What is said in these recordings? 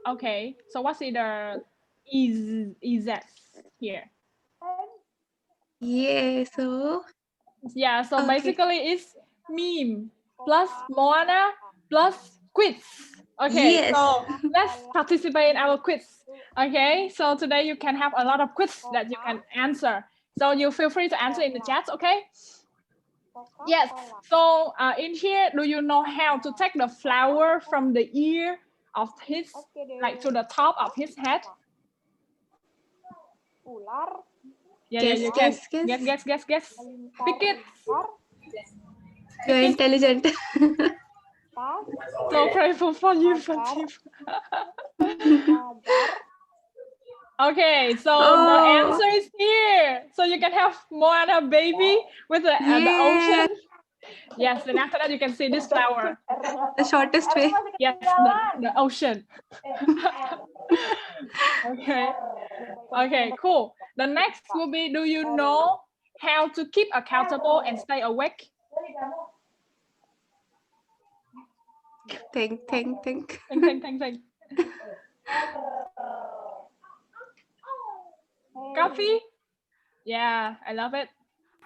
Okay, so what's the is here? Yeah, so Yeah, so okay. basically it's meme plus Moana plus quiz. Okay, Yes. so let's participate in our quiz. Okay, so today you can have a lot of quiz that you can answer. So you feel free to answer in the chat, okay? Yes, so in here, do you know how to take the flower from the ear of his, like to the top of his head? Yeah, Guess, you can. guess, guess. Guess. Pick it. You're Pick it. intelligent. So grateful for you, Fatima. Okay, so the Oh, answer is here. So you can have Moana baby with the yeah. ocean. Yes, and after that you can see this flower. The shortest way. Yes, the ocean. Okay. Okay, cool. The next will be, do you know how to keep accountable and stay awake? Think. Think. Coffee? Yeah, I love it.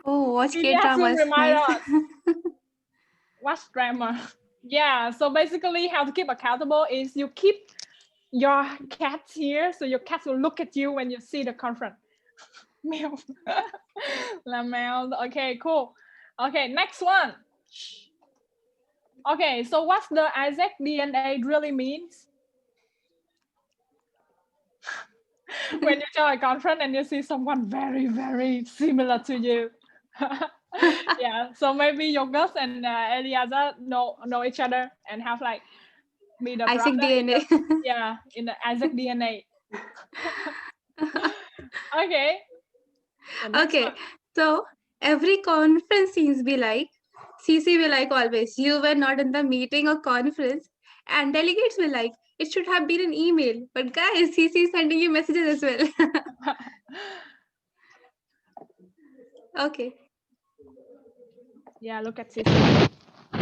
Oh, watch Maybe has to K-dramas. remind Nice. us. Watch drama. Yeah, so basically how to keep accountable is you keep your cat here, so your cat will look at you when you see the conference. Meow. La meow. Okay, cool. Okay, next one. Okay, so what's the Isaac DNA really means? When you join a conference and you see someone very, very similar to you. Yeah, so maybe Yogas and Eliezer know each other and have like be the Isaac brother DNA. in the Isaac DNA. Okay. The next Okay, one. so every conference seems be like, CC will like always, you were not in the meeting or conference, and delegates will like, it should have been an email. But guys, CC is sending you messages as well. Okay. Yeah, look at this.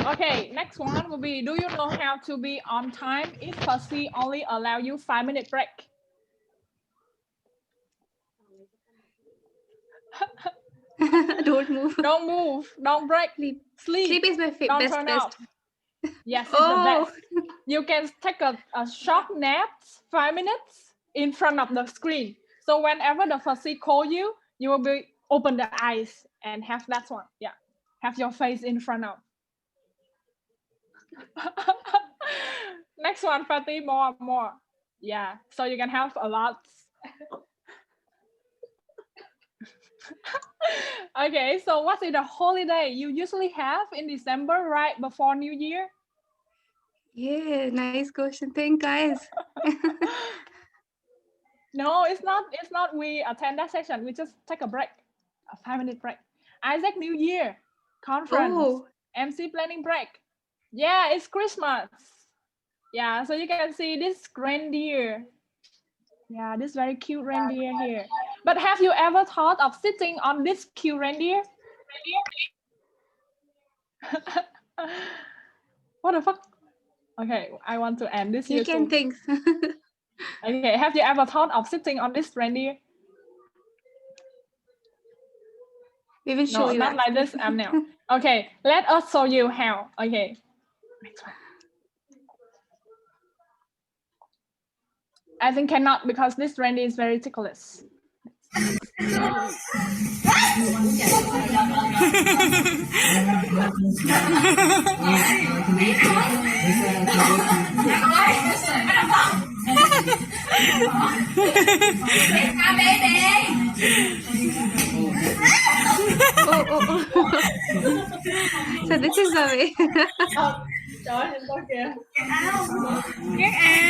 Okay, next one will be, do you know how to be on time if Percy only allow you 5-minute break? Don't move. Don't move, don't break, Sleep. sleep, Sleep is my don't best, turn best. off. Yes, it's the Oh, best. You can take a short nap, 5 minutes in front of the screen. So whenever the Percy call you, you will be open the eyes and have that one. Yeah, have your face in front of. Next one, Fatty, more. Yeah, so you can have a lot. Okay, so what is the holiday you usually have in December right before New Year? yeah, nice question. Thank guys. No, it's not. It's not. We attend that session. We just take a break, a 5-minute break. Isaac New Year conference, Oh, MC planning break. Yeah, it's Christmas. Yeah, so you can see this reindeer. Yeah, this very cute reindeer here. But have you ever thought of sitting on this cute reindeer? What the fuck? Okay, I want to end this you can YouTube. think. Okay, have you ever thought of sitting on this reindeer? We will show No, you not like actually. this. Now. Okay, let us show you how. Okay. Next one. I think cannot because this reindeer is very ticklish. Oh. So this is the way. Trời nhìn con kìa. Get out.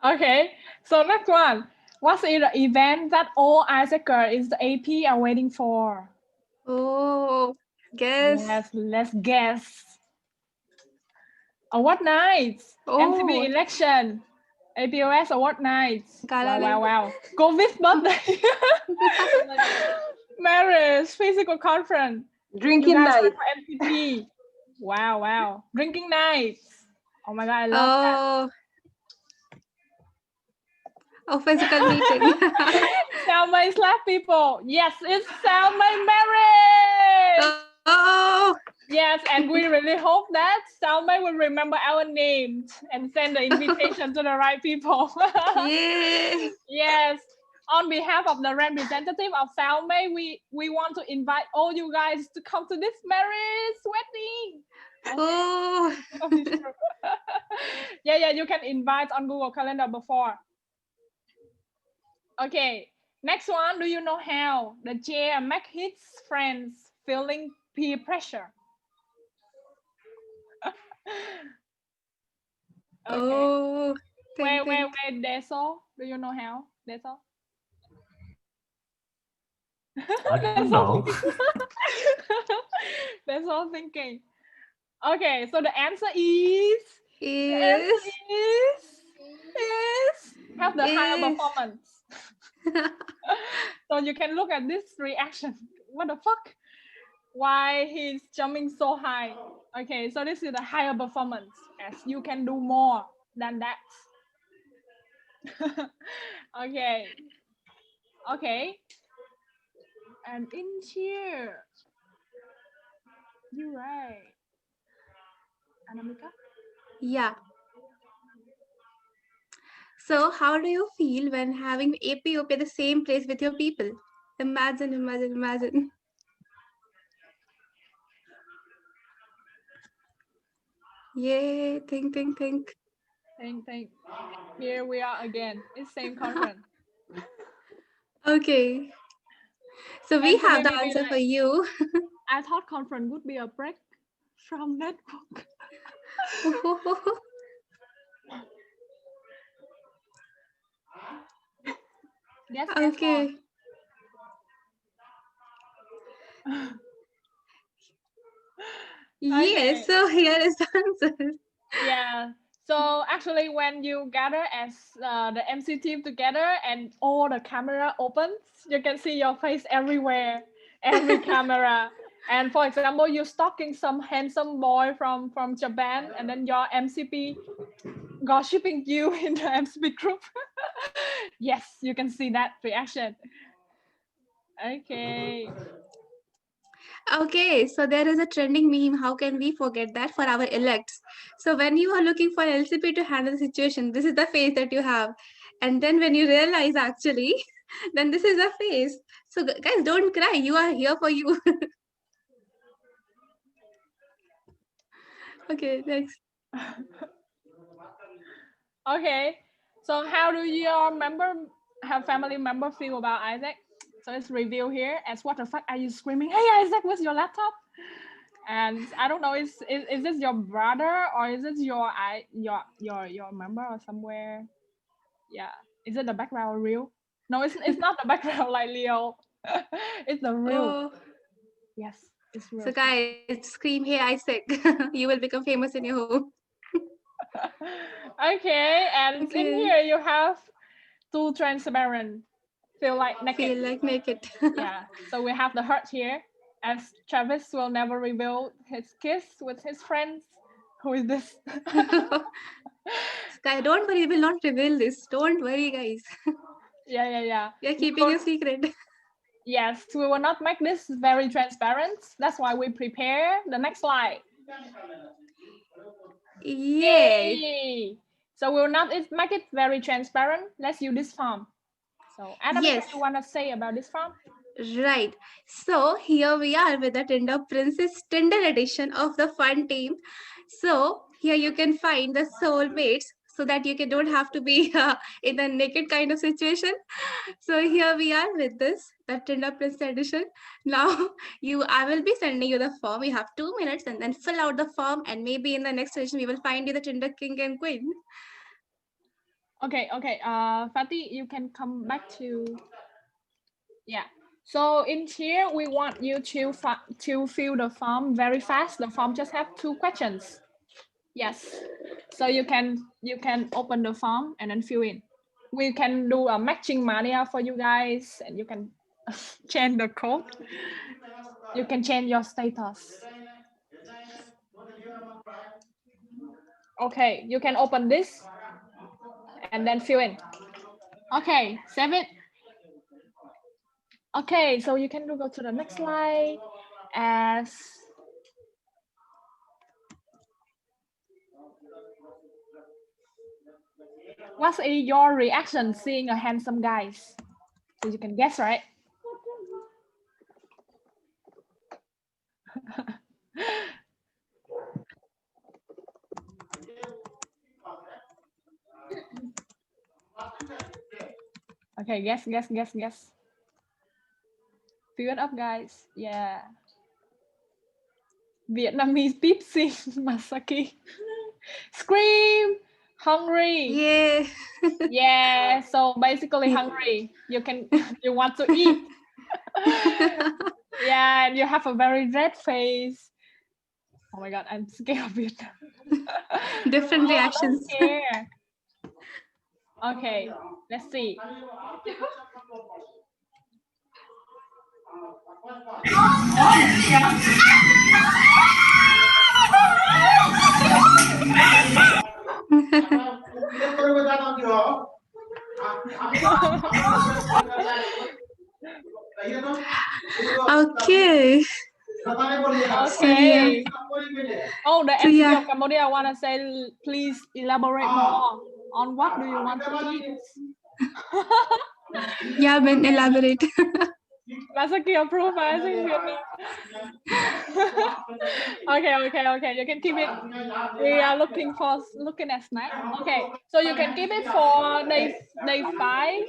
Okay, so next one. What's the event that all Isaacer is the AP are waiting for? Oh, guess. Yes, let's guess. Award nights, MCB Oh, election, APOS award nights. Gala night. Wow. COVID birthday. Marriage, physical conference. Drinking you guys night. went for MCP. Wow. Drinking nights. Oh my God, I love that. Oh, physical meeting. Salma slap people. Yes, it's Salma marriage. Oh. Yes, and we really hope that Salma will remember our names and send the invitation to the right people. Yay. Yes. On behalf of the representative of Salma, we want to invite all you guys to come to this marriage wedding. Oh. Yeah, you can invite on Google Calendar before. Okay, next one. Do you know how the chair make his friends feeling peer pressure? Okay. Oh. Wait, Deso. Do you know how? Deso? I don't know. That's all thinking. Okay, so the answer is have the higher performance. So you can look at this reaction. What the fuck? Why he's jumping so high? Okay, so this is the higher performance, as you can do more than that. Okay. And in here, you're right. Anamika? Yeah. So how do you feel when having APOP at the same place with your people? Imagine. Yay, think. Think. Here we are again. It's same conference. Okay. So we have the answer for you. I thought conference would be a break from network. Yes. Okay. Yes, so here is the answer. Yeah. So actually, when you gather as the MC team together and all the camera opens, you can see your face everywhere, every camera. And for example, you're stalking some handsome boy from Japan, and then your MCP gossiping you in the MCP group. Yes, you can see that reaction. Okay. Okay, so there is a trending meme. How can we forget that for our elects? So when you are looking for LCP to handle the situation, this is the face that you have. And then when you realize actually, then this is the face. So guys, don't cry. You are here for you. Okay, next. Okay. So how do your family member feel about Isaac? So it's review here as what the fuck are you screaming? Hey Isaac, where's your laptop? And I don't know, is this your brother or is it your member or somewhere? Yeah. Is it the background real? No, it's not the background like Leo. It's the real. Oh. Yes, it's real. So guys, scream, hey Isaac. You will become famous in your home. Okay, and in here you have too transparent. Feel like naked. Yeah. So we have the heart here, as Travis will never reveal his kiss with his friends. Who is this? Guys, don't worry, we will not reveal this. Don't worry, guys. Yeah. We are keeping a secret. Yes, we will not make this very transparent. That's why we prepare the next slide. Yay! So we will not make it very transparent. Let's use this form. So Anna, Yes. what do you want to say about this form? Right. So here we are with the Tinder Princess Tinder edition of the fun team. So here you can find the soulmates so that don't have to be in a naked kind of situation. So here we are with the Tinder Princess edition. Now I will be sending you the form. You have 2 minutes and then fill out the form, and maybe in the next session we will find you the Tinder King and Queen. Okay. Fatih, you can come back to. Yeah. So in here, we want you to fill the form very fast. The form just have 2 questions. Yes. So you can open the form and then fill in. We can do a matching mania for you guys, and you can change the code. You can change your status. Okay, you can open this and then fill in. Okay, save it. Okay, so you can go to the next slide as what's your reaction seeing a handsome guy? So you can guess, right? Okay, guess. Fill it up, guys. Yeah. Vietnamese peep sing Masaki. Scream! Hungry. Yeah. Yeah, so basically hungry. You want to eat. Yeah, and you have a very red face. Oh my god, I'm scared of it. Different reactions. Scared. Okay, let's see. Okay. Okay. Oh, the So, MC yeah. of Cambodia, I want to say, please elaborate more on what do you want to eat? Yeah, Ben, elaborate. Masaki approve, I think Vietnam. Okay. You can keep it. We are looking at snack. Okay, so you can keep it for day 5.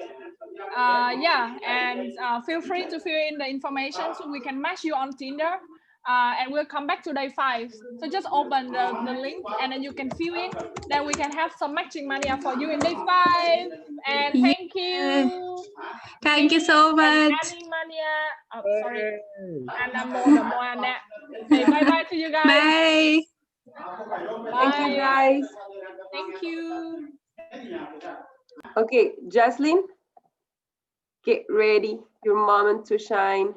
Yeah, and feel free to fill in the information so we can match you on Tinder. And we'll come back to day 5. So just open the link and then you can fill in. Then we can have some matching mania for you in day 5. And thank you. Thank you so much. Animania. Oh, sorry. Anna. Say bye to you guys. Bye. Thank you, guys. Thank you. Okay, Jaslyn, get ready. Your moment to shine.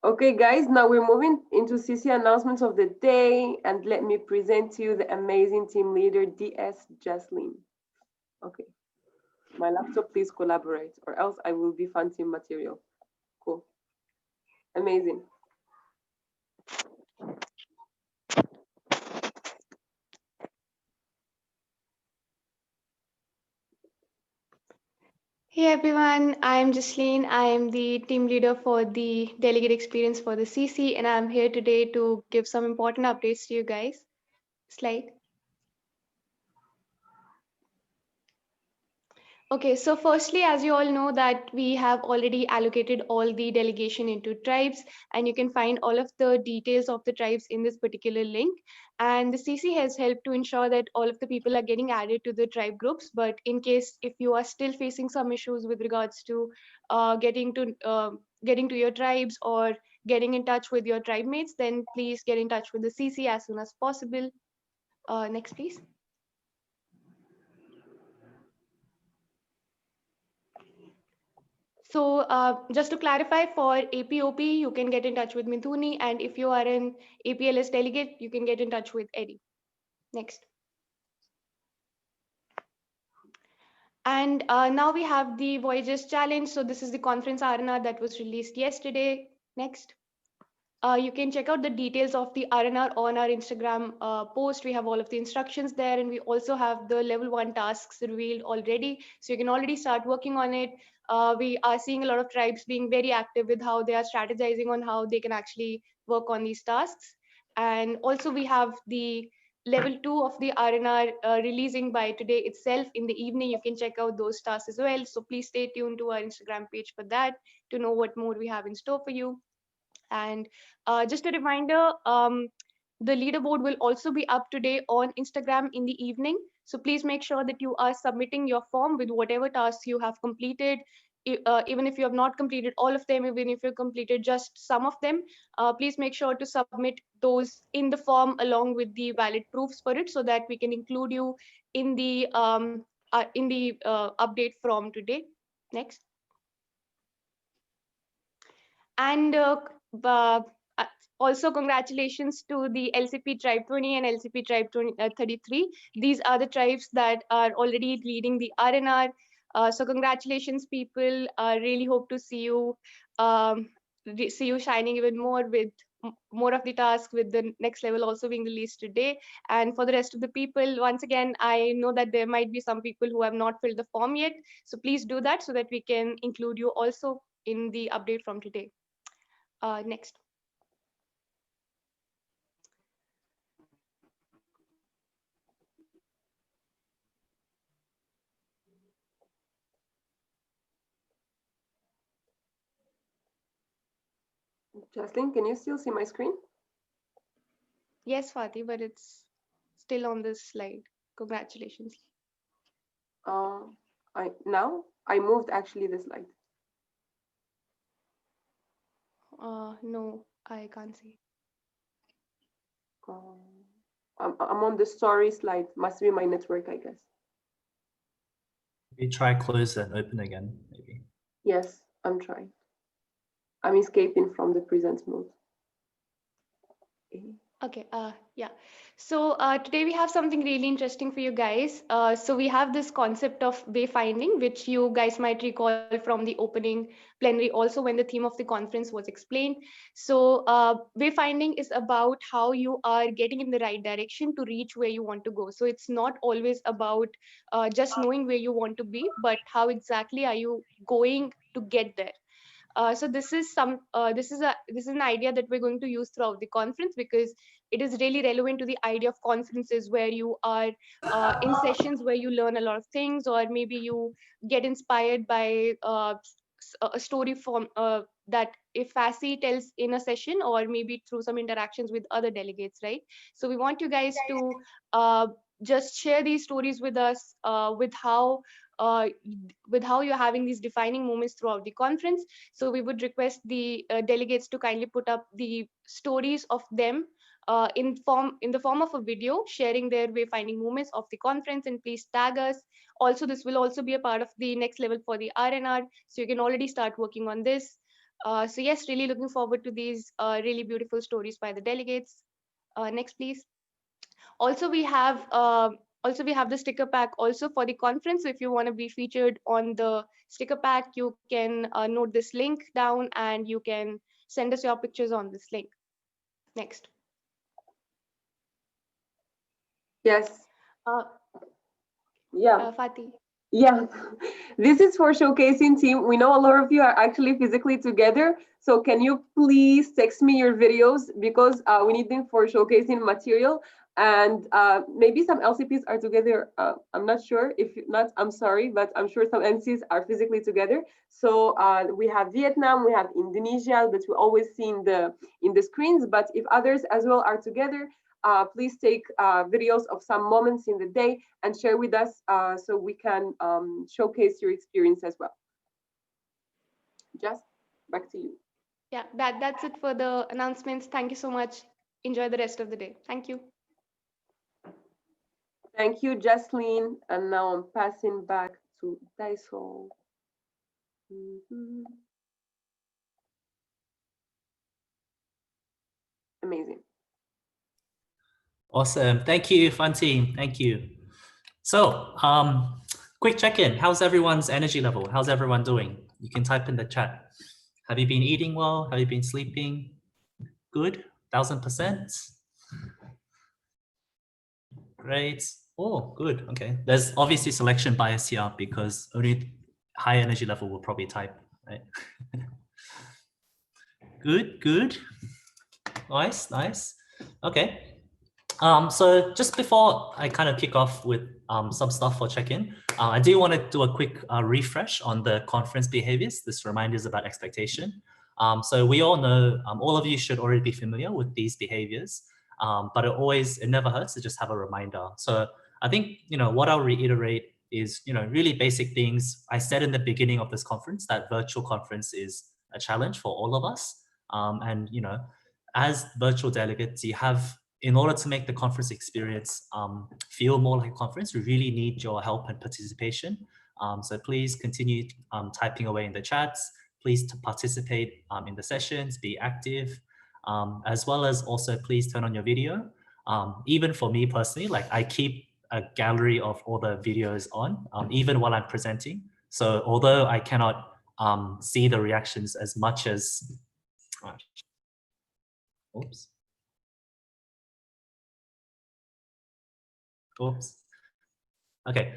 Okay, guys, now we're moving into CC announcements of the day, and let me present to you the amazing team leader, DS Jaslyn. Okay, my laptop, please collaborate, or else I will be fancy material. Cool, amazing. Hey everyone, I'm Jasleen. I'm the team leader for the delegate experience for the CC, and I'm here today to give some important updates to you guys. Slide. Okay, so firstly, as you all know that we have already allocated all the delegation into tribes, and you can find all of the details of the tribes in this particular link. And the CC has helped to ensure that all of the people are getting added to the tribe groups. But in case if you are still facing some issues with regards to getting to your tribes or getting in touch with your tribe mates, then please get in touch with the CC as soon as possible. Next, please. So just to clarify, for APOP, you can get in touch with Mithuni, and if you are an APLS delegate, you can get in touch with Eddie. Next. And now we have the Voyages Challenge. So this is the conference arena that was released yesterday. Next. You can check out the details of the RNR on our Instagram post. We have all of the instructions there, and we also have the level 1 tasks revealed already. So you can already start working on it. We are seeing a lot of tribes being very active with how they are strategizing on how they can actually work on these tasks. And also we have the level 2 of the RNR releasing by today itself in the evening. You can check out those tasks as well. So please stay tuned to our Instagram page for that to know what more we have in store for you. And just a reminder, the leaderboard will also be up today on Instagram in the evening. So please make sure that you are submitting your form with whatever tasks you have completed. Even if you have not completed all of them, even if you completed just some of them, please make sure to submit those in the form along with the valid proofs for it, so that we can include you in the update from today. Next. And Also, congratulations to the LCP Tribe 20 and LCP Tribe 33. These are the tribes that are already leading the R&R. So congratulations, people. Really hope to see you shining even more with more of the tasks, with the next level also being released today. And for the rest of the people, once again, I know that there might be some people who have not filled the form yet. So please do that so that we can include you also in the update from today. Next. Jaslyn, can you still see my screen? Yes, Fatih, but it's still on this slide. Congratulations. I moved actually the slide. No, I can't see. I'm on the story slide. Must be my network, I guess. Maybe try close and open again, maybe. Yes, I'm trying. I'm escaping from the present mode. Okay, yeah. So today we have something really interesting for you guys. So we have this concept of wayfinding, which you guys might recall from the opening plenary, also when the theme of the conference was explained. So wayfinding is about how you are getting in the right direction to reach where you want to go. So it's not always about just knowing where you want to be, but how exactly are you going to get there. So this is an idea that we're going to use throughout the conference, because it is really relevant to the idea of conferences where you are in sessions where you learn a lot of things, or maybe you get inspired by a story from that if FASI tells in a session, or maybe through some interactions with other delegates, right? So we want you guys to just share these stories with us, with how you're having these defining moments throughout the conference. So we would request the delegates to kindly put up the stories of them in the form of a video sharing their wayfinding moments of the conference, and please tag us. Also, this will also be a part of the next level for the R&R, so you can already start working on this. So yes, really looking forward to these really beautiful stories by the delegates. Next, please. Also, we have the sticker pack also for the conference. So if you want to be featured on the sticker pack, you can note this link down and you can send us your pictures on this link. Next. Yes. Yeah. Fatih. Yeah, this is for showcasing team. We know a lot of you are actually physically together. So can you please text me your videos, because we need them for showcasing material. And maybe some LCPs are together. I'm not sure. If not, I'm sorry, but I'm sure some NCs are physically together. So we have Vietnam, we have Indonesia that we always see in the screens. But if others as well are together, please take videos of some moments in the day and share with us so we can showcase your experience as well. Just back to you. Yeah, that's it for the announcements. Thank you so much. Enjoy the rest of the day. Thank you. Thank you, Jaslyn. And now I'm passing back to Daisol. Amazing. Awesome. Thank you, fun team. Thank you. So, quick check-in. How's everyone's energy level? How's everyone doing? You can type in the chat. Have you been eating well? Have you been sleeping? Good? 1000%? Great. Oh, good. Okay. There's obviously selection bias here because only high energy level will probably type, right? Good, good. Nice, nice. Okay. So just before I kind of kick off with some stuff for check-in, I do want to do a quick refresh on the conference behaviors. This reminders about expectation. So we all know, all of you should already be familiar with these behaviors, but it never hurts to just have a reminder. So I think, what I'll reiterate is, really basic things. I said in the beginning of this conference that virtual conference is a challenge for all of us. And, as virtual delegates, in order to make the conference experience feel more like a conference, we really need your help and participation. So please continue typing away in the chats. Please participate in the sessions, be active. as well as also please turn on your video. Even for me personally, like I keep a gallery of all the videos on, even while I'm presenting. So although I cannot see the reactions as much as, oops. Oops. Okay.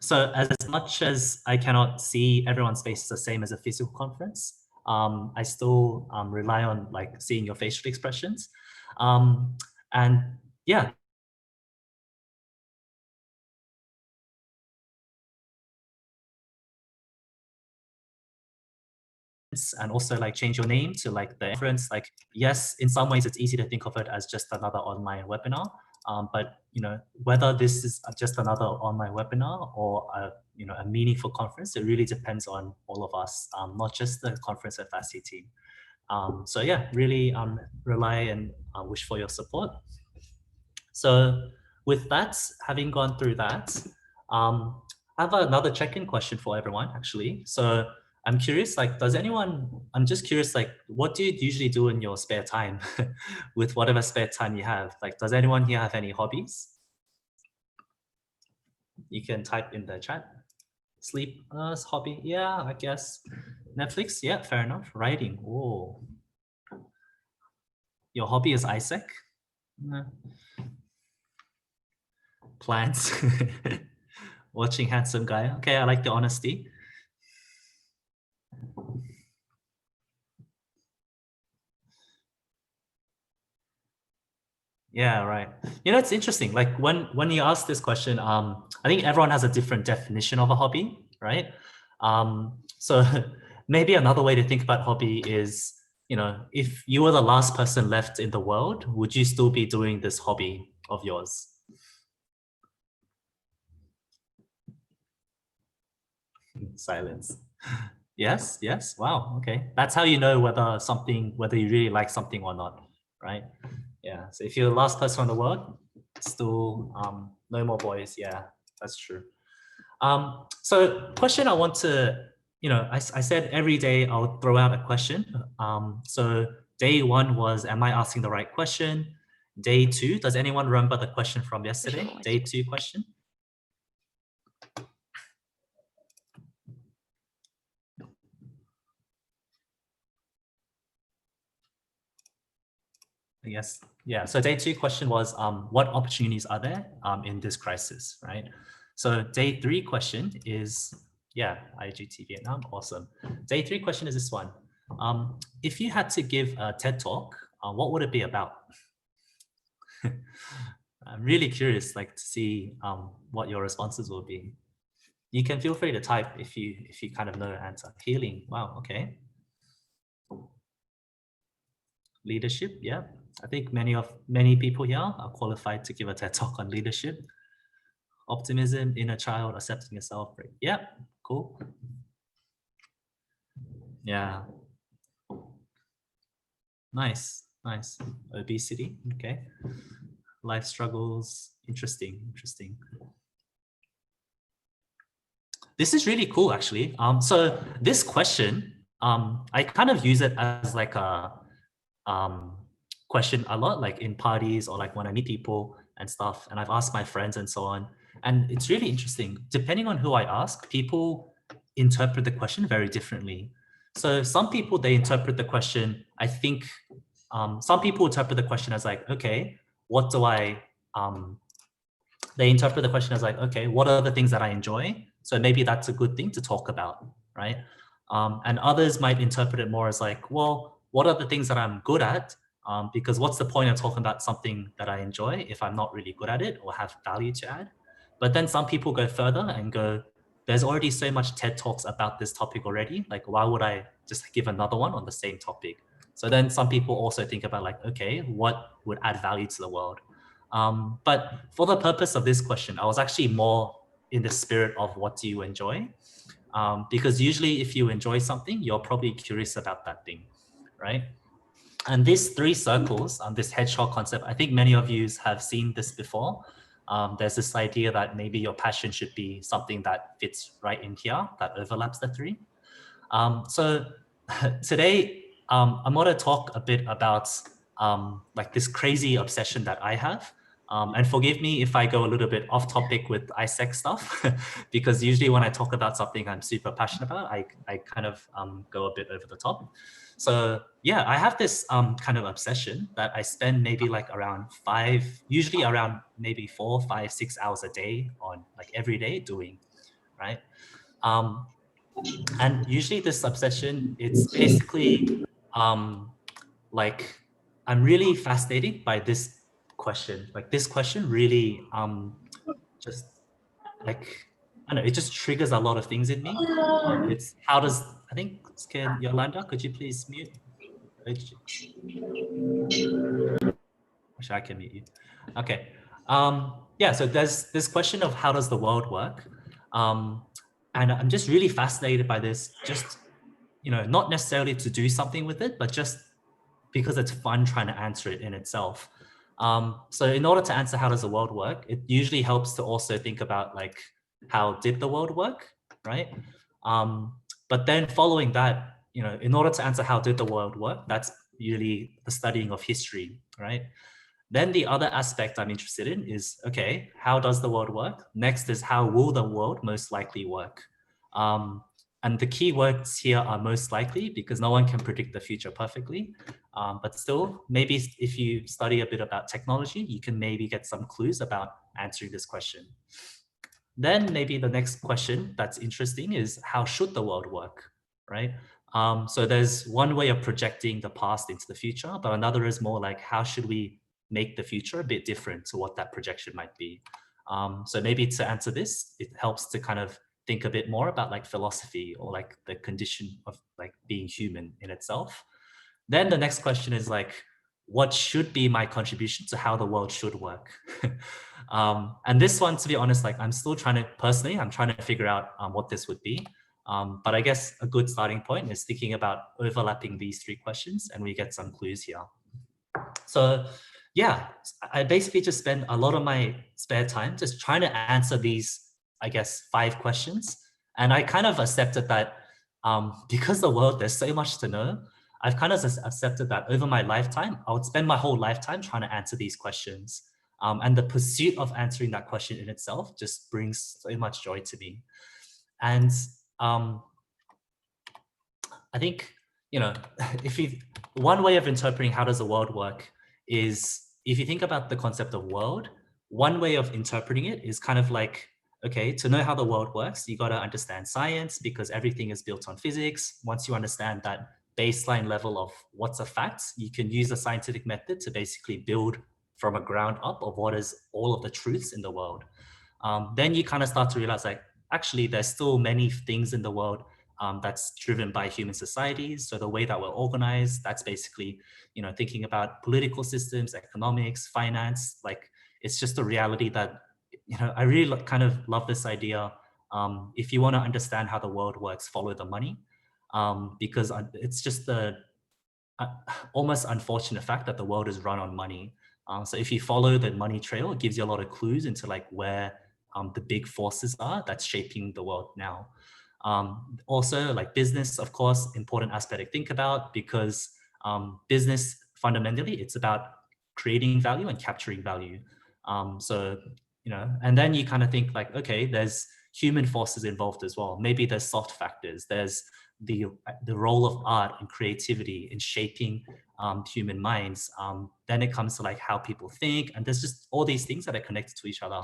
So as much as I cannot see everyone's faces the same as a physical conference, I still rely on like seeing your facial expressions. And yeah. And also like change your name to like the conference. Like, yes, in some ways it's easy to think of it as just another online webinar. But you know, whether this is just another online webinar or a meaningful conference, it really depends on all of us, not just the conference FASC team. So yeah, really rely and wish for your support. So with that, having gone through that, I have another check-in question for everyone actually. So I'm curious, like, I'm just curious, like, what do you usually do in your spare time with whatever spare time you have? Like, does anyone here have any hobbies? You can type in the chat. Sleep, hobby, yeah, I guess. Netflix, yeah, fair enough. Writing, oh. Your hobby is Isaac? Plants. Watching handsome guy. Okay, I like the honesty. Yeah, right. You know, it's interesting. Like when you ask this question, I think everyone has a different definition of a hobby, right? So maybe another way to think about hobby is, you know, if you were the last person left in the world, would you still be doing this hobby of yours? Silence. Yes, yes. Wow. Okay. That's how you know whether you really like something or not, right? Yeah. So if you're the last person in the world, still no more boys. Yeah, that's true. So question I want to, you know, I said every day I'll throw out a question. So day 1 was, am I asking the right question? Day 2, does anyone remember the question from yesterday? Day 2 question. Yes. Yeah. So day 2 question was, what opportunities are there in this crisis, right? So day 3 question is, yeah, IGT Vietnam, awesome. Day 3 question is this one. If you had to give a TED talk, what would it be about? I'm really curious, like, to see what your responses will be. You can feel free to type if you kind of know the answer. Healing. Wow. Okay. Leadership. Yeah. I think many people here are qualified to give a TED talk on leadership. Optimism, inner child, accepting yourself. Yeah, cool. Yeah. Nice, nice. Obesity, okay. Life struggles, interesting. This is really cool, actually. So this question, I kind of use it as like a question a lot, like in parties or like when I meet people and stuff, and I've asked my friends and so on. And it's really interesting. Depending on who I ask, people interpret the question very differently. So some people, they interpret the question, I think, some people interpret the question as like, okay, what do I, they interpret the question as like, okay, what are the things that I enjoy? So maybe that's a good thing to talk about, right? And others might interpret it more as like, well, what are the things that I'm good at? Because what's the point of talking about something that I enjoy if I'm not really good at it or have value to add? But then some people go further and go, there's already so much TED Talks about this topic already. Like, why would I just give another one on the same topic? So then some people also think about like, okay, what would add value to the world? But for the purpose of this question, I was actually more in the spirit of what do you enjoy? Because usually if you enjoy something, you're probably curious about that thing, right? And these 3 circles, this hedgehog concept, I think many of you have seen this before. There's this idea that maybe your passion should be something that fits right in here, that overlaps the 3. So today, I'm going to talk a bit about like this crazy obsession that I have. And forgive me if I go a little bit off topic with ISEC stuff, because usually when I talk about something I'm super passionate about, I kind of go a bit over the top. So yeah, I have this kind of obsession that I spend maybe like around usually around maybe 4, 5, 6 hours a day on, like every day doing, right? And usually this obsession, it's basically like I'm really fascinated by this question. Like this question really just like, I don't know, it just triggers a lot of things in me. It's how does, I think, can Yolanda, could you please mute? Wish I can mute you. Okay. Yeah, so there's this question of how does the world work? And I'm just really fascinated by this, just, you know, not necessarily to do something with it, but just because it's fun trying to answer it in itself. So in order to answer how does the world work, it usually helps to also think about like, how did the world work, right? But then following that, you know, in order to answer how did the world work, that's usually the studying of history, right? Then the other aspect I'm interested in is, okay, how does the world work? Next is how will the world most likely work? And the key words here are most likely, because no one can predict the future perfectly. But still, maybe if you study a bit about technology, you can maybe get some clues about answering this question. Then maybe the next question that's interesting is how should the world work, right? So there's one way of projecting the past into the future, but another is more like how should we make the future a bit different to what that projection might be. So maybe to answer this, it helps to kind of think a bit more about like philosophy or like the condition of like being human in itself. Then the next question is like, what should be my contribution to how the world should work? And this one, to be honest, like I'm still trying to, personally, I'm trying to figure out what this would be. But I guess a good starting point is thinking about overlapping these 3 questions, and we get some clues here. So yeah, I basically just spend a lot of my spare time just trying to answer these, I guess, 5 questions. And I kind of accepted that because the world, there's so much to know, I've kind of accepted that over my lifetime, I would spend my whole lifetime trying to answer these questions. And the pursuit of answering that question in itself just brings so much joy to me. And I think, you know, one way of interpreting how does the world work is, if you think about the concept of world, one way of interpreting it is kind of like, okay, to know how the world works, you got to understand science, because everything is built on physics. Once you understand that baseline level of what's a fact, you can use a scientific method to basically build from a ground up of what is all of the truths in the world. Then you kind of start to realize like, actually, there's still many things in the world that's driven by human societies. So the way that we're organized, that's basically, you know, thinking about political systems, economics, finance. Like, it's just a reality that, you know, I really kind of love this idea. If you want to understand how the world works, follow the money, because it's just the almost unfortunate fact that the world is run on money. So if you follow the money trail, it gives you a lot of clues into like where the big forces are that's shaping the world now. Also, like business, of course, important aspect to think about, because business fundamentally, it's about creating value and capturing value. So, you know, and then you kind of think like, okay, there's human forces involved as well. Maybe there's soft factors. There's the role of art and creativity in shaping human minds. Then it comes to like how people think, and there's just all these things that are connected to each other.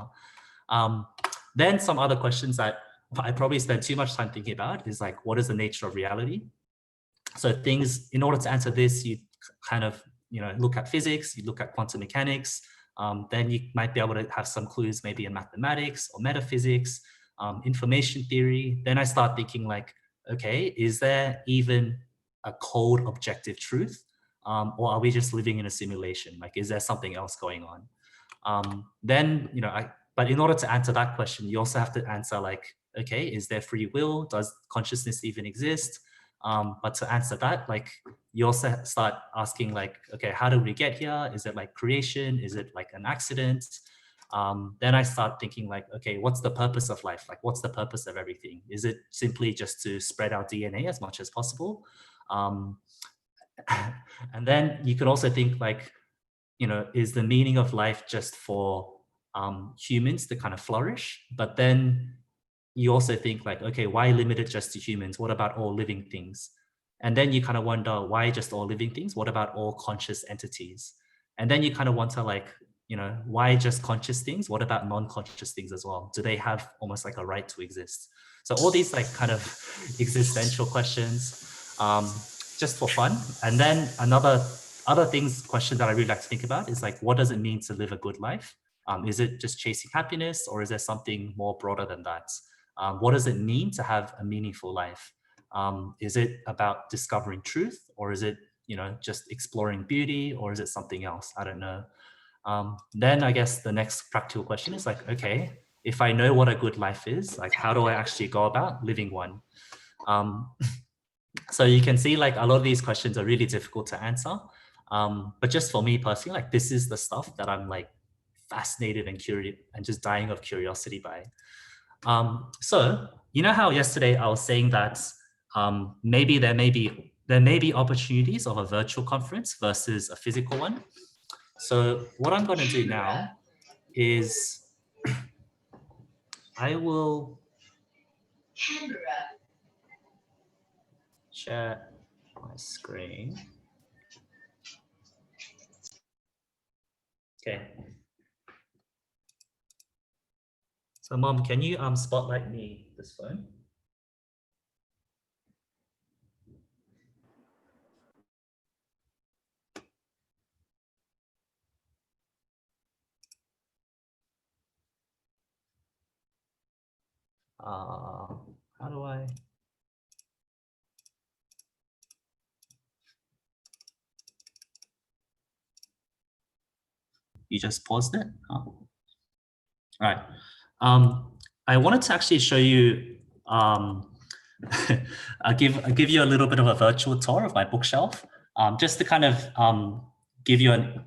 Then some other questions that I probably spend too much time thinking about is like, what is the nature of reality? So things, in order to answer this, you kind of, you know, look at physics, you look at quantum mechanics, then you might be able to have some clues maybe in mathematics or metaphysics, information theory. Then I start thinking like, okay, is there even a cold objective truth? Or are we just living in a simulation? Like, is there something else going on? Then, you know, but in order to answer that question, you also have to answer like, okay, is there free will? Does consciousness even exist? But to answer that, like, you also start asking like, okay, how did we get here? Is it like creation? Is it like an accident? Then I start thinking like, okay, what's the purpose of life? Like, what's the purpose of everything? Is it simply just to spread our DNA as much as possible? And then you can also think like, you know, is the meaning of life just for humans to kind of flourish? But then you also think like, okay, why limit it just to humans? What about all living things? And then you kind of wonder, why just all living things? What about all conscious entities? And then you kind of wonder like, you know, why just conscious things? What about non-conscious things as well? Do they have almost like a right to exist? So all these like kind of existential questions, just for fun. And then other question that I really like to think about is like, what does it mean to live a good life? Is it just chasing happiness, or is there something more broader than that? What does it mean to have a meaningful life? Is it about discovering truth, or is it, you know, just exploring beauty, or is it something else? I don't know. Then I guess the next practical question is like, okay, if I know what a good life is, like, how do I actually go about living one? So you can see like a lot of these questions are really difficult to answer. But just for me personally, like this is the stuff that I'm like fascinated and curious and just dying of curiosity by. So you know how yesterday I was saying that maybe there may be opportunities of a virtual conference versus a physical one. So what I'm going to do now is I will share my screen. Okay. So Mom, can you spotlight me this phone? How do I? You just paused it? Oh. All right. I wanted to actually show you, I'll give you a little bit of a virtual tour of my bookshelf, just to kind of give you a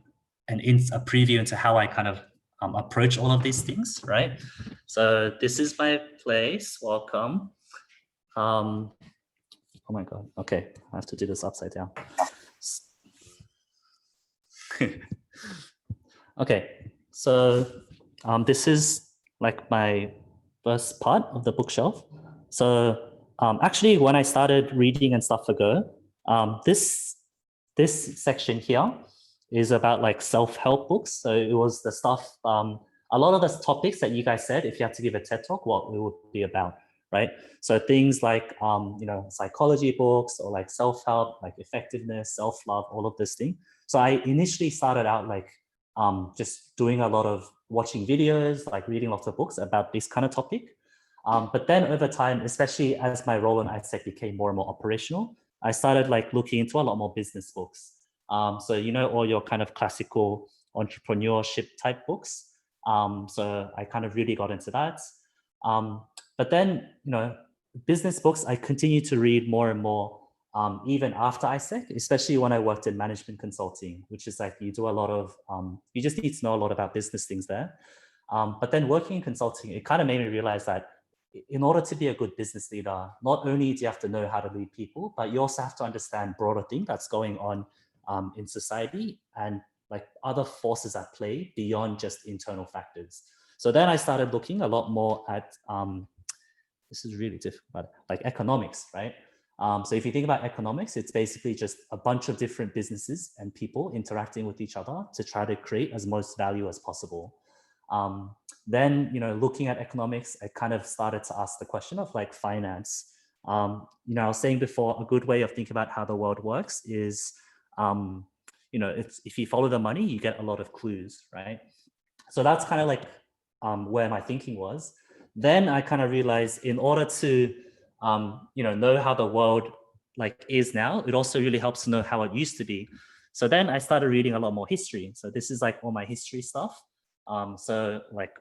preview into how I kind of approach all of these things, right? So this is my place. Welcome. Oh my God. Okay, I have to do this upside down. Okay, so this is like my first part of the bookshelf. So actually, when I started reading and stuff ago, this section here is about like self-help books. So it was the stuff, a lot of the topics that you guys said, if you had to give a TED talk, what it would be about, right? So things like, you know, psychology books, or like self-help, like effectiveness, self-love, all of this thing. So I initially started out like just doing a lot of watching videos, like reading lots of books about this kind of topic. But then over time, especially as my role in ISEC became more and more operational, I started like looking into a lot more business books. So, you know, all your kind of classical entrepreneurship type books. So I kind of really got into that. But then, you know, business books, I continued to read more and more, even after ISEC, especially when I worked in management consulting, which is like you do a lot of, you just need to know a lot about business things there. But then working in consulting, it kind of made me realize that in order to be a good business leader, not only do you have to know how to lead people, but you also have to understand broader things that's going on in society and like other forces at play beyond just internal factors. So then I started looking a lot more at, this is really difficult, like economics, right? So if you think about economics, it's basically just a bunch of different businesses and people interacting with each other to try to create as most value as possible. Then, you know, looking at economics, I kind of started to ask the question of like finance. You know, I was saying before, a good way of thinking about how the world works is, you know, if you follow the money, you get a lot of clues, right? So that's kind of like where my thinking was. Then I kind of realized in order to, you know how the world like is now, it also really helps to know how it used to be. So then I started reading a lot more history. So this is like all my history stuff. So like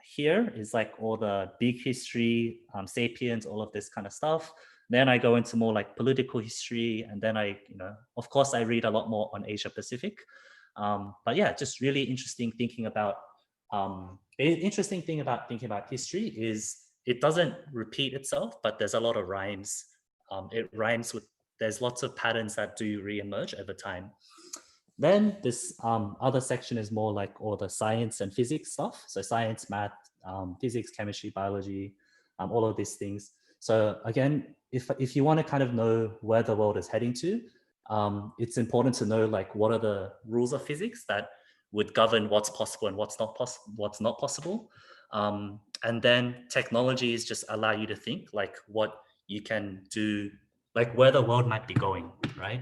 here is like all the big history, Sapiens, all of this kind of stuff. Then I go into more like political history, and then I, you know, of course I read a lot more on Asia Pacific. But yeah, just really interesting thinking about, the interesting thing about thinking about history is it doesn't repeat itself, but there's a lot of rhymes. It rhymes with there's lots of patterns that do re-emerge over time. Then this other section is more like all the science and physics stuff. So science, math, physics, chemistry, biology, all of these things. So again, if you want to kind of know where the world is heading to, it's important to know like what are the rules of physics that would govern what's possible and what's not possible. And then technologies just allow you to think like what you can do, like where the world might be going, right?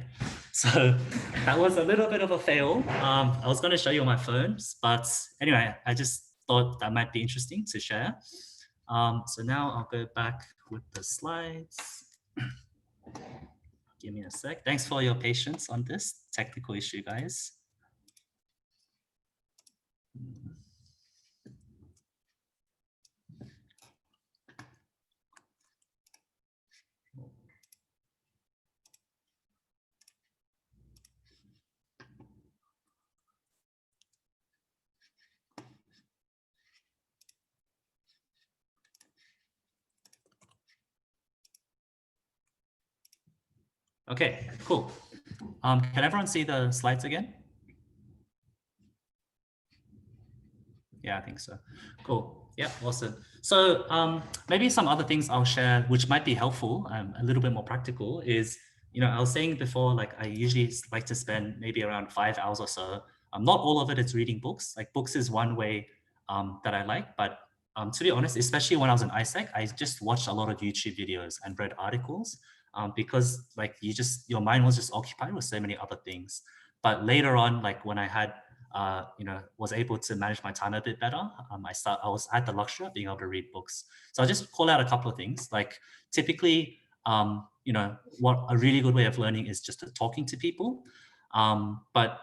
So that was a little bit of a fail. I was going to show you on my phones, but anyway, I just thought that might be interesting to share. So now I'll go back with the slides. Give me a sec. Thanks for your patience on this technical issue, guys. Okay, cool. Can everyone see the slides again? Yeah, I think so. Cool. Yeah, awesome. So maybe some other things I'll share, which might be helpful, a little bit more practical, is, you know, I was saying before, like I usually like to spend maybe around 5 hours or so. Not all of it is reading books. Like books is one way that I like, but to be honest, especially when I was in ISEC, I just watched a lot of YouTube videos and read articles because like your mind was just occupied with so many other things. But later on, like when I had you know, was able to manage my time a bit better. I had the luxury of being able to read books. So I'll just call out a couple of things. Like typically, you know, what a really good way of learning is just talking to people. But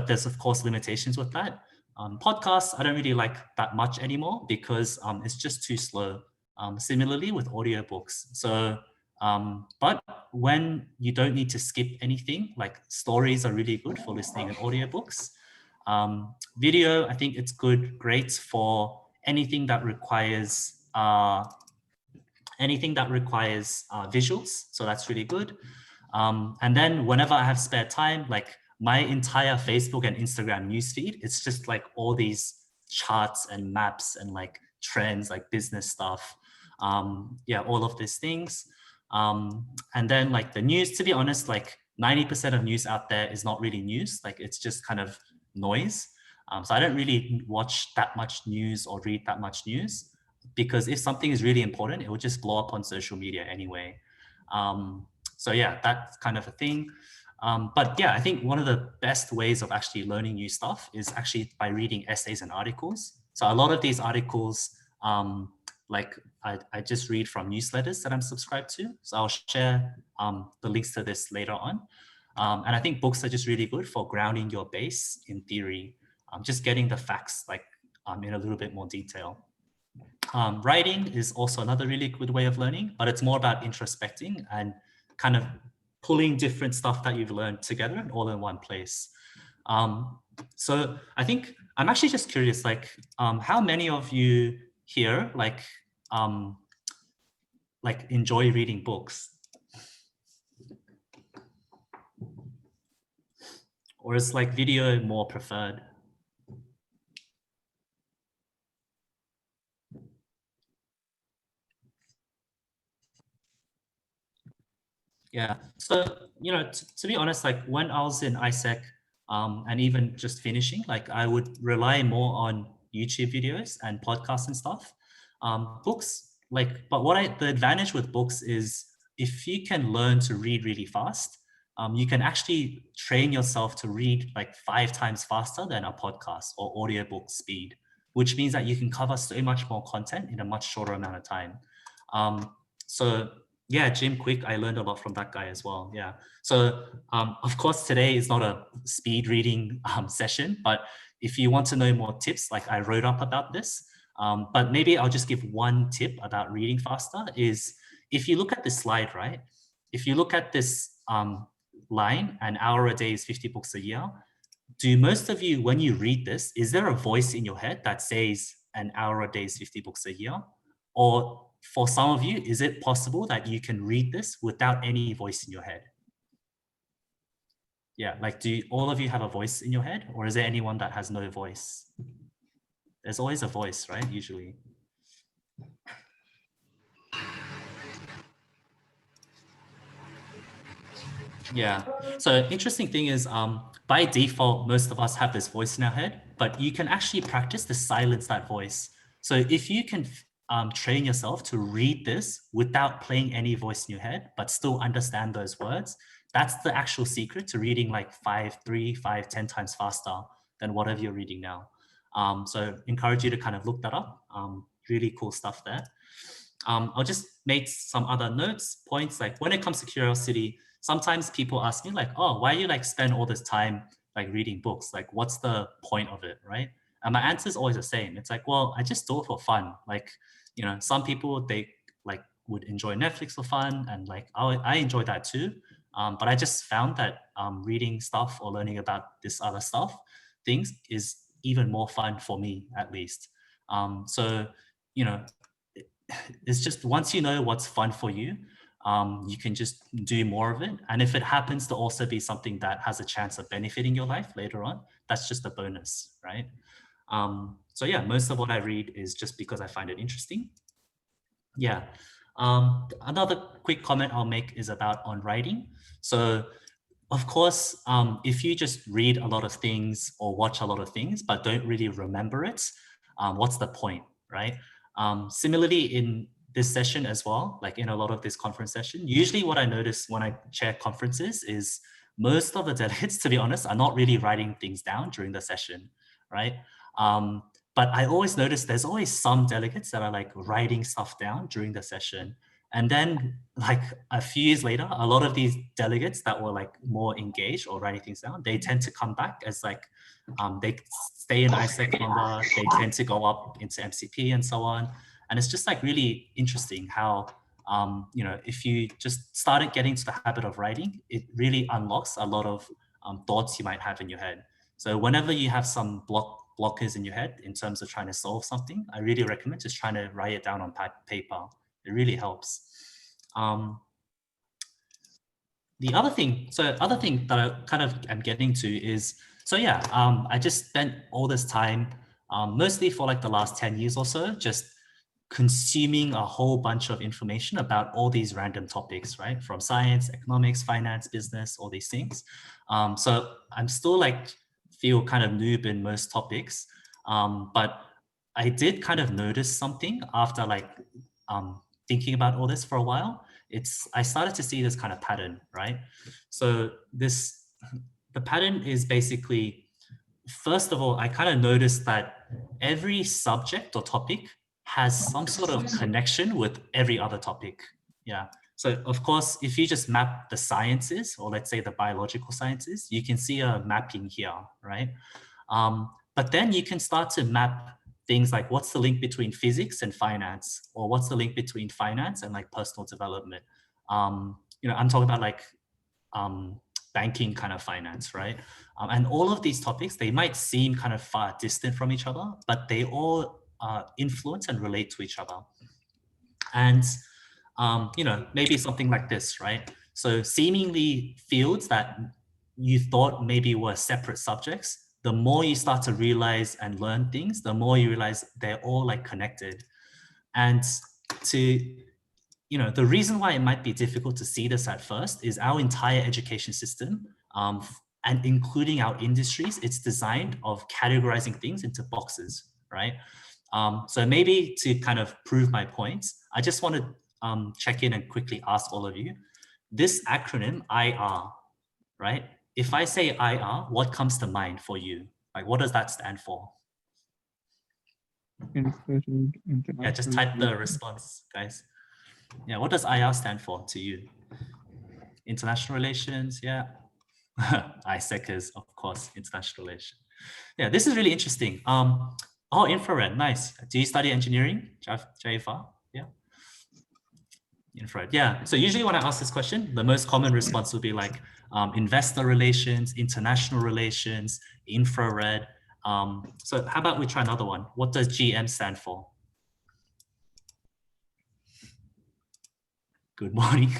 there's of course limitations with that. Podcasts, I don't really like that much anymore because it's just too slow. Similarly with audiobooks. So, but when you don't need to skip anything, like stories are really good for listening in audiobooks. Video, I think it's great for anything that requires visuals. So that's really good. And then whenever I have spare time, like my entire Facebook and Instagram newsfeed, it's just like all these charts and maps and like trends, like business stuff. Yeah, all of these things. And then like the news, to be honest, like 90% of news out there is not really news. Like it's just kind of noise. So I don't really watch that much news or read that much news because if something is really important, it will just blow up on social media anyway. So yeah, that's kind of a thing. But yeah, I think one of the best ways of actually learning new stuff is actually by reading essays and articles. So a lot of these articles, like I just read from newsletters that I'm subscribed to. So I'll share the links to this later on. And I think books are just really good for grounding your base in theory, just getting the facts like in a little bit more detail. Writing is also another really good way of learning, but it's more about introspecting and kind of pulling different stuff that you've learned together and all in one place. So I think I'm actually just curious, like how many of you here like enjoy reading books? Or is like video more preferred? Yeah, so, you know, to be honest, like when I was in ISEC and even just finishing, like I would rely more on YouTube videos and podcasts and stuff. Books, like, but the advantage with books is if you can learn to read really fast, you can actually train yourself to read like 5 times faster than a podcast or audiobook speed, which means that you can cover so much more content in a much shorter amount of time. So yeah, Jim Quick, I learned a lot from that guy as well. Yeah. So of course, today is not a speed reading session, but if you want to know more tips, like I wrote up about this, but maybe I'll just give one tip about reading faster is if you look at this slide, right? If you look at this line, an hour a day is 50 books a year. Do most of you, when you read this, is there a voice in your head that says an hour a day is 50 books a year? Or for some of you, is it possible that you can read this without any voice in your head? Yeah, like do all of you have a voice in your head, or is there anyone that has no voice? There's always a voice, right? Usually. Yeah, so interesting thing is by default, most of us have this voice in our head, but you can actually practice to silence that voice. So if you can train yourself to read this without playing any voice in your head, but still understand those words, that's the actual secret to reading like 3, 5, 10 times faster than whatever you're reading now. So encourage you to kind of look that up. Really cool stuff there. I'll just make some other notes, points, like when it comes to curiosity, sometimes people ask me like, oh, why do you like spend all this time like reading books? Like, what's the point of it, right? And my answer is always the same. It's like, well, I just do it for fun. Like, you know, some people, they like would enjoy Netflix for fun, and like I enjoy that too. But I just found that reading stuff or learning about this other things is even more fun for me, at least. So, you know, it's just once you know what's fun for you, you can just do more of it. And if it happens to also be something that has a chance of benefiting your life later on, that's just a bonus, right? So yeah, most of what I read is just because I find it interesting. Yeah. Another quick comment I'll make is about on writing. So of course, if you just read a lot of things or watch a lot of things, but don't really remember it, what's the point, right? Similarly in this session as well, like in a lot of this conference session, usually what I notice when I chair conferences is most of the delegates, to be honest, are not really writing things down during the session, right? But I always notice there's always some delegates that are like writing stuff down during the session. And then like a few years later, a lot of these delegates that were like more engaged or writing things down, they tend to come back as like, they stay in ISEC longer, they tend to go up into MCP and so on. And it's just like really interesting how, you know, if you just started getting to the habit of writing, it really unlocks a lot of thoughts you might have in your head. So whenever you have some blockers in your head in terms of trying to solve something, I really recommend just trying to write it down on paper. It really helps. The other thing that I kind of am getting to is, so yeah, I just spent all this time, mostly for like the last 10 years or so, just consuming a whole bunch of information about all these random topics, right? From science, economics, finance, business, all these things. So I'm still like, feel kind of noob in most topics, but I did kind of notice something after like thinking about all this for a while. I started to see this kind of pattern, right? So the pattern is basically, first of all, I kind of noticed that every subject or topic has some sort of connection with every other topic. Yeah. So of course, if you just map the sciences, or let's say the biological sciences, you can see a mapping here, right? But then you can start to map things like what's the link between physics and finance, or what's the link between finance and like personal development. You know, I'm talking about like banking kind of finance, right? And all of these topics, they might seem kind of far distant from each other, but they all influence and relate to each other. And you know, maybe something like this, right? So seemingly fields that you thought maybe were separate subjects, the more you start to realize and learn things, the more you realize they're all like connected. And you know, the reason why it might be difficult to see this at first is our entire education system, and including our industries, it's designed of categorizing things into boxes, right? So maybe to kind of prove my points, I just want to check in and quickly ask all of you, this acronym IR, right? If I say IR, what comes to mind for you? Like, what does that stand for? Yeah, just type the response, guys. Yeah, what does IR stand for to you? International relations, yeah. ISEC is, of course, international relations. Yeah, this is really interesting. Oh, infrared, nice. Do you study engineering, Jaifa? Yeah. Infrared, yeah. So usually when I ask this question, the most common response would be like investor relations, international relations, infrared. So how about we try another one? What does GM stand for? Good morning.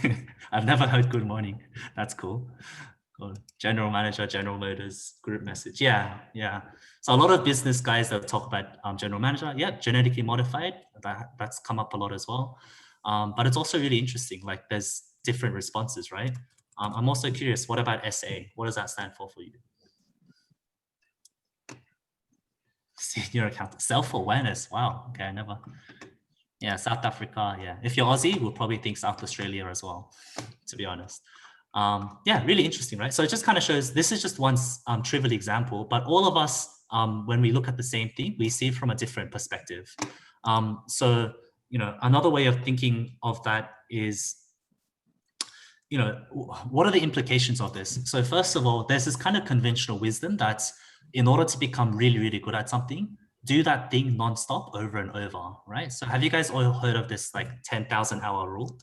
I've never heard good morning. That's cool. Cool. General manager, General Motors, group message. Yeah, yeah. So a lot of business guys that talk about general manager, yeah, genetically modified. That's come up a lot as well. But it's also really interesting. Like there's different responses, right? I'm also curious, what about SA? What does that stand for you? Senior accountant, self-awareness. Wow. Okay, I never. Yeah, South Africa. Yeah, if you're Aussie, we'll probably think South Australia as well, to be honest. Yeah, really interesting, right? So it just kind of shows, this is just one trivial example, but all of us, when we look at the same thing, we see it from a different perspective. So, you know, another way of thinking of that is, you know, what are the implications of this? So first of all, there's this kind of conventional wisdom that in order to become really, really good at something, do that thing nonstop over and over, right? So have you guys all heard of this like 10,000 hour rule?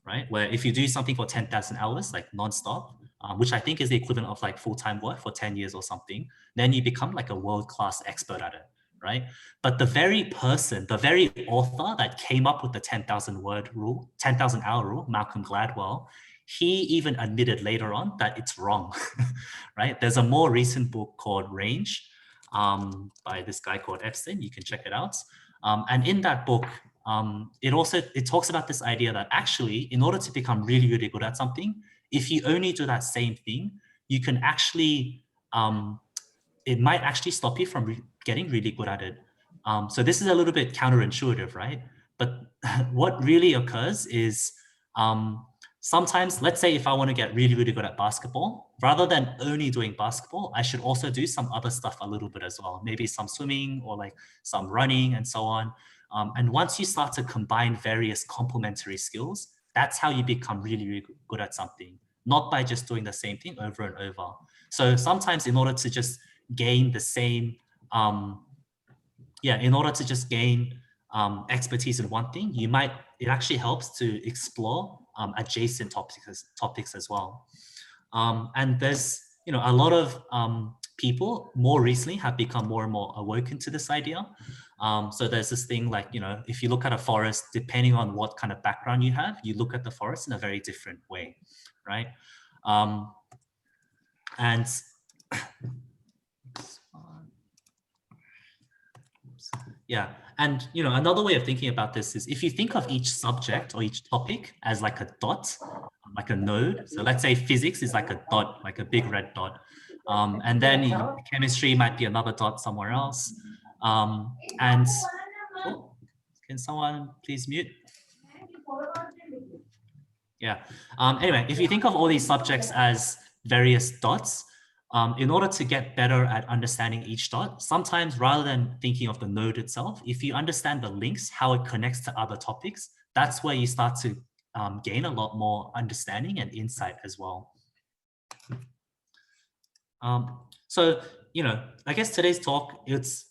Right? Where if you do something for 10,000 hours, like nonstop, which I think is the equivalent of like full-time work for 10 years or something, then you become like a world-class expert at it, right? But the very person, the very author that came up with the 10,000 word rule, 10,000 hour rule, Malcolm Gladwell, he even admitted later on that it's wrong, right? There's a more recent book called Range by this guy called Epstein. You can check it out. And in that book, it talks about this idea that actually, in order to become really, really good at something, if you only do that same thing, you can actually, it might actually stop you from getting really good at it. So this is a little bit counterintuitive, right? But what really occurs is sometimes, let's say if I want to get really, really good at basketball, rather than only doing basketball, I should also do some other stuff a little bit as well. Maybe some swimming or like some running and so on. And once you start to combine various complementary skills, that's how you become really, really good at something, not by just doing the same thing over and over. So sometimes in order to just gain the same, in order to just gain expertise in one thing, it actually helps to explore adjacent topics as well. And there's, you know, a lot of people more recently have become more and more awoken to this idea. So there's this thing like, you know, if you look at a forest, depending on what kind of background you have, you look at the forest in a very different way, right? And yeah, and you know, another way of thinking about this is if you think of each subject or each topic as like a dot, like a node. So let's say physics is like a dot, like a big red dot. And then chemistry might be another dot somewhere else. And oh, can someone please mute? Yeah. Anyway, if you think of all these subjects as various dots, in order to get better at understanding each dot, sometimes rather than thinking of the node itself, if you understand the links, how it connects to other topics, that's where you start to gain a lot more understanding and insight as well. So, you know, I guess today's talk, it's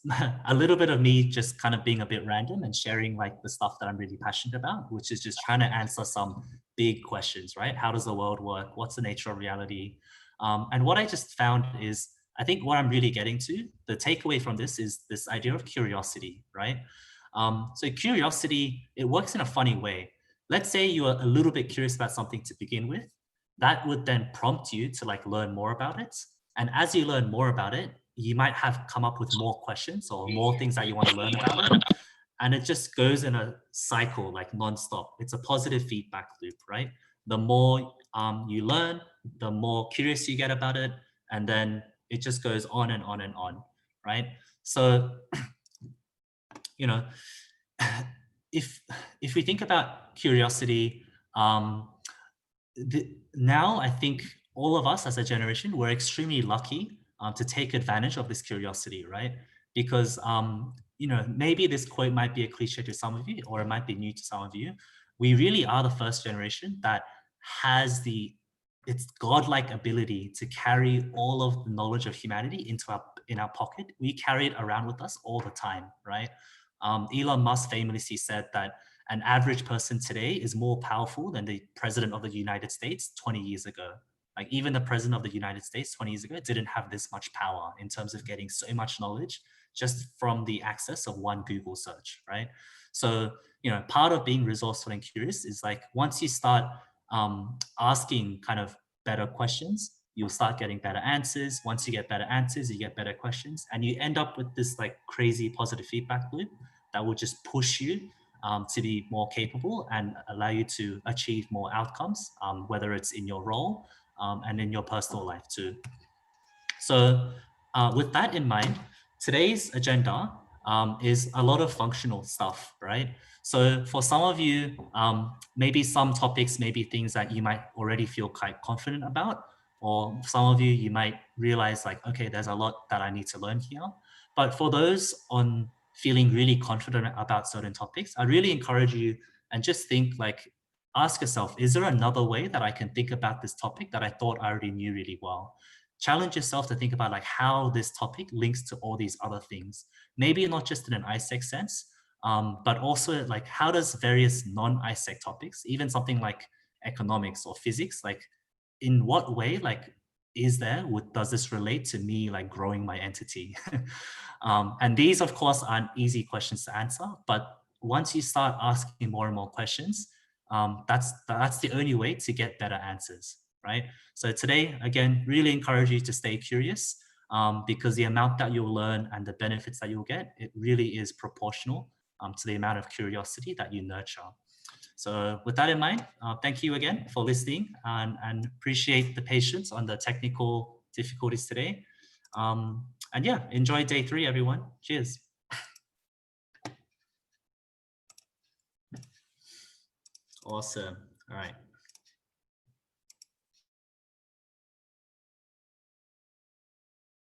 a little bit of me just kind of being a bit random and sharing like the stuff that I'm really passionate about, which is just trying to answer some big questions, right? How does the world work? What's the nature of reality? And what I just found is, I think what I'm really getting to, the takeaway from this is this idea of curiosity, right? So curiosity, it works in a funny way. Let's say you are a little bit curious about something to begin with, that would then prompt you to like learn more about it. And as you learn more about it, you might have come up with more questions or more things that you want to learn about it. And it just goes in a cycle, like nonstop. It's a positive feedback loop, right? The more you learn, the more curious you get about it. And then it just goes on and on and on, right? So, you know, if we think about curiosity, now I think all of us as a generation, we're extremely lucky to take advantage of this curiosity, right? Because, you know, maybe this quote might be a cliche to some of you, or it might be new to some of you. We really are the first generation that has its godlike ability to carry all of the knowledge of humanity in our pocket. We carry it around with us all the time, right? Elon Musk famously said that an average person today is more powerful than the president of the United States 20 years ago. Like even the president of the United States 20 years ago didn't have this much power in terms of getting so much knowledge just from the access of one Google search, right? So, you know, part of being resourceful and curious is like, once you start asking kind of better questions, you'll start getting better answers. Once you get better answers, you get better questions, and you end up with this like crazy positive feedback loop that will just push you to be more capable and allow you to achieve more outcomes, whether it's in your role and in your personal life too. So with that in mind, today's agenda is a lot of functional stuff, right? So for some of you, maybe some topics may be things that you might already feel quite confident about, or some of you, you might realize like, okay, there's a lot that I need to learn here. But for those on feeling really confident about certain topics, I really encourage you and just think like, ask yourself, is there another way that I can think about this topic that I thought I already knew really well? Challenge yourself to think about like how this topic links to all these other things. Maybe not just in an ISEC sense, but also like how does various non-ISEC topics, even something like economics or physics, like in what way, like does this relate to me like growing my entity? And these of course aren't easy questions to answer, but once you start asking more and more questions, that's the only way to get better answers, right? So today, again, really encourage you to stay curious because the amount that you'll learn and the benefits that you'll get, it really is proportional to the amount of curiosity that you nurture. So with that in mind, thank you again for listening and appreciate the patience on the technical difficulties today. And yeah, enjoy day 3, everyone. Cheers. Awesome. All right.